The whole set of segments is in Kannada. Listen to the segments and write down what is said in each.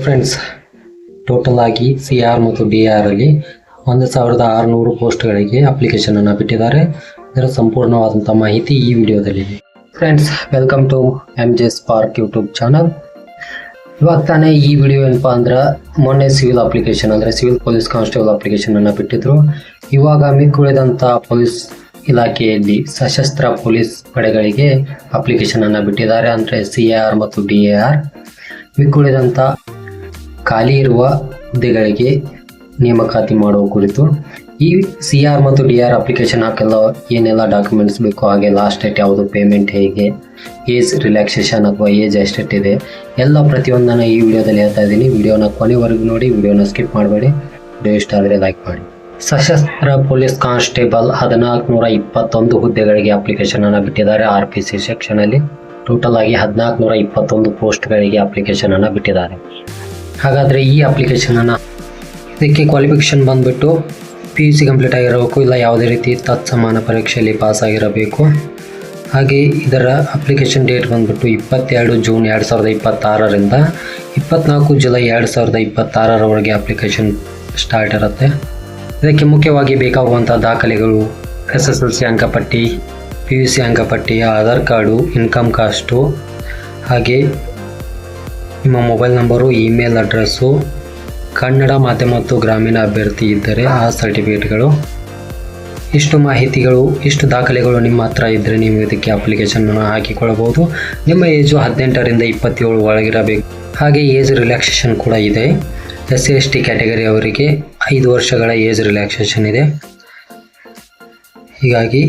ಫ್ರೆಂಡ್ಸ್, ಟೋಟಲ್ ಆಗಿ CR ಮತ್ತು DR ಅಲ್ಲಿ 1600 ಪೋಸ್ಟ್ಗಳಿಗೆ ಅಪ್ಲಿಕೇಶನ್ ಅನ್ನು ಬಿಟ್ಟಿದ್ದಾರೆ. ಇದರ ಸಂಪೂರ್ಣವಾದಂಥ ಮಾಹಿತಿ ಈ ವಿಡಿಯೋದಲ್ಲಿ. Friends, welcome to MJ Spark YouTube channel. ಇವಾಗ ತಾನೇ ಈ ವಿಡಿಯೋ ಏನಪ್ಪಾ ಅಂದ್ರೆ ಮೊನ್ನೆ ಸಿವಿಲ್ ಅಪ್ಲಿಕೇಶನ್ ಅಂದರೆ ಸಿವಿಲ್ ಪೊಲೀಸ್ ಕಾನ್ಸ್ಟೇಬಲ್ ಅಪ್ಲಿಕೇಶನ್ ಅನ್ನು ಬಿಟ್ಟಿದ್ರು. ಇವಾಗ ಮಿಕ್ಕುಳಿದಂಥ ಪೊಲೀಸ್ ಇಲಾಖೆಯಲ್ಲಿ ಸಶಸ್ತ್ರ ಪೊಲೀಸ್ ಪಡೆಗಳಿಗೆ ಅಪ್ಲಿಕೇಶನ್ ಅನ್ನು ಬಿಟ್ಟಿದ್ದಾರೆ. ಅಂದರೆ CR ಮತ್ತು DAR. ಮಿಕ್ಕುಳಿದಂಥ ಖಾಲಿ ಇರುವ ಹುದ್ದೆಗಳಿಗೆ ನೇಮಕಾತಿ ಮಾಡುವ ಕುರಿತು ಈ CR ಮತ್ತು DR ಅಪ್ಲಿಕೇಶನ್ ಹಾಕೆಲ್ಲ ಏನೆಲ್ಲ ಡಾಕ್ಯುಮೆಂಟ್ಸ್ ಬೇಕು, ಹಾಗೆ ಲಾಸ್ಟ್ ಡೇಟ್ ಯಾವುದು, ಪೇಮೆಂಟ್ ಹೇಗೆ, ಏಜ್ ರಿಲ್ಯಾಕ್ಸೇಷನ್ ಅಥವಾ ಏಜ್ ಎಷ್ಟೆಷ್ಟಿದೆ ಎಲ್ಲ ಪ್ರತಿಯೊಂದನ್ನು ಈ ವಿಡಿಯೋದಲ್ಲಿ ಹೇಳ್ತಾ ಇದ್ದೀನಿ. ವಿಡಿಯೋನ ಕೊನೆವರೆಗೂ ನೋಡಿ, ವಿಡಿಯೋನ ಸ್ಕಿಪ್ ಮಾಡಬೇಡಿ. ವಿಡಿಯೋ ಇಷ್ಟ ಆದರೆ ಲೈಕ್ ಮಾಡಿ. ಸಶಸ್ತ್ರ ಪೊಲೀಸ್ ಕಾನ್ಸ್ಟೇಬಲ್ 1421 ಹುದ್ದೆಗಳಿಗೆ ಅಪ್ಲಿಕೇಶನ್ ಅನ್ನು ಬಿಟ್ಟಿದ್ದಾರೆ. RPC ಸೆಕ್ಷನ್ ಅಲ್ಲಿ ಟೋಟಲ್ ಆಗಿ 1421 ಪೋಸ್ಟ್ಗಳಿಗೆ ಅಪ್ಲಿಕೇಶನ್ ಅನ್ನು ಬಿಟ್ಟಿದ್ದಾರೆ. ಹಾಗಾದರೆ ಈ ಅಪ್ಲಿಕೇಶನ್ ಅನ್ನು ಇದಕ್ಕೆ ಕ್ವಾಲಿಫಿಕೇಷನ್ ಬಂದ್ಬಿಟ್ಟು PUC ಕಂಪ್ಲೀಟ್ ಆಗಿರಬೇಕು, ಇಲ್ಲ ಯಾವುದೇ ರೀತಿ ತತ್ಸಮಾನ ಪರೀಕ್ಷೆಯಲ್ಲಿ ಪಾಸ್ ಆಗಿರಬೇಕು. ಹಾಗೆ ಇದರ ಅಪ್ಲಿಕೇಶನ್ ಡೇಟ್ ಬಂದ್ಬಿಟ್ಟು 22 ಜೂನ್ 2026ರಿಂದ 24 ಜುಲೈ 2026ರವರೆಗೆ ಅಪ್ಲಿಕೇಶನ್ ಸ್ಟಾರ್ಟ್ ಇರುತ್ತೆ. ಇದಕ್ಕೆ ಮುಖ್ಯವಾಗಿ ಬೇಕಾಗುವಂಥ ದಾಖಲೆಗಳು SSLC ಅಂಕಪಟ್ಟಿ, PUC ಅಂಕಪಟ್ಟಿ, ಆಧಾರ್ ಕಾರ್ಡು, ಇನ್ಕಮ್ ಕಾಸ್ಟು, ಹಾಗೆ ನಿಮ್ಮ mobile number, email address, Kannada ಮಾಧ್ಯಮ ಮತ್ತು ಗ್ರಾಮೀಣ ಅಭ್ಯರ್ಥಿ ಇದ್ದರೆ ಆ ಸರ್ಟಿಫಿಕೇಟ್ಗಳು. ಇಷ್ಟು ಮಾಹಿತಿಗಳು, ಇಷ್ಟು ದಾಖಲೆಗಳು ನಿಮ್ಮ ಹತ್ರ ಇದ್ದರೆ ನೀವು ಇದಕ್ಕೆ ಅಪ್ಲಿಕೇಶನನ್ನು ಹಾಕಿಕೊಳ್ಳಬಹುದು. ನಿಮ್ಮ ಏಜು 18ರಿಂದ 27 ಒಳಗಿರಬೇಕು. ಹಾಗೆ ಏಜ್ ರಿಲ್ಯಾಕ್ಸೇಷನ್ ಕೂಡ ಇದೆ. SC/ST ಕ್ಯಾಟಗರಿ ಅವರಿಗೆ 5 ವರ್ಷಗಳ ಏಜ್ ರಿಲ್ಯಾಕ್ಸೇಷನ್ ಇದೆ. ಹೀಗಾಗಿ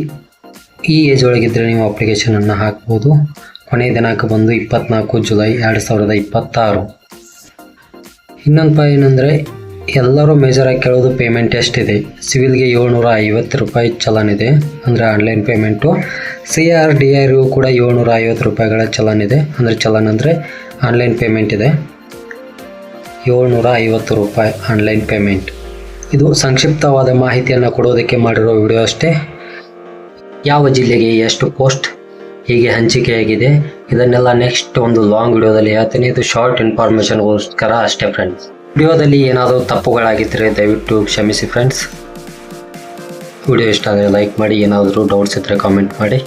ಈ ಏಜ್ ಒಳಗಿದ್ದರೆ ನೀವು ಅಪ್ಲಿಕೇಶನನ್ನು ಹಾಕ್ಬೋದು. ಕೊನೆಯ ದಿನಾಂಕ ಬಂದು 24 ಜುಲೈ 2026. ಇನ್ನೊಂದು ಏನಂದರೆ ಎಲ್ಲರೂ ಮೇಜರಾಗಿ ಕೇಳೋದು ಪೇಮೆಂಟ್ ಎಷ್ಟಿದೆ. ಸಿವಿಲ್ಗೆ 750 ರೂಪಾಯಿ ಚಲನ್ ಇದೆ, ಅಂದರೆ ಆನ್ಲೈನ್ ಪೇಮೆಂಟು. CR DRಗೂ ಕೂಡ 750 ರೂಪಾಯಿಗಳ ಚಲನ್ ಇದೆ, ಅಂದರೆ ಚಲನ್ ಅಂದರೆ ಆನ್ಲೈನ್ ಪೇಮೆಂಟ್ ಇದೆ. 750 ರೂಪಾಯಿ ಆನ್ಲೈನ್ ಪೇಮೆಂಟ್. ಇದು ಸಂಕ್ಷಿಪ್ತವಾದ ಮಾಹಿತಿಯನ್ನು ಕೊಡೋದಕ್ಕೆ ಮಾಡಿರೋ ವಿಡಿಯೋ ಅಷ್ಟೇ. ಯಾವ ಜಿಲ್ಲೆಗೆ ಎಷ್ಟು ಪೋಸ್ಟ್ ಹೀಗೆ ಹಂಚಿಕೆಯಾಗಿದೆ ಇದನ್ನೆಲ್ಲ ನೆಕ್ಸ್ಟ್ ಒಂದು ಲಾಂಗ್ ವಿಡಿಯೋದಲ್ಲಿ ಹೇಳ್ತೀನಿ. ಇದು ಶಾರ್ಟ್ ಇನ್ಫಾರ್ಮೇಷನ್ಗೋಸ್ಕರ ಅಷ್ಟೇ ಫ್ರೆಂಡ್ಸ್. ವಿಡಿಯೋದಲ್ಲಿ ಏನಾದರೂ ತಪ್ಪುಗಳಾಗಿದ್ದರೆ ದಯವಿಟ್ಟು ಕ್ಷಮಿಸಿ ಫ್ರೆಂಡ್ಸ್. ವಿಡಿಯೋ ಇಷ್ಟ ಆದರೆ ಲೈಕ್ ಮಾಡಿ, ಏನಾದರೂ ಡೌಟ್ಸ್ ಇದ್ದರೆ ಕಾಮೆಂಟ್ ಮಾಡಿ.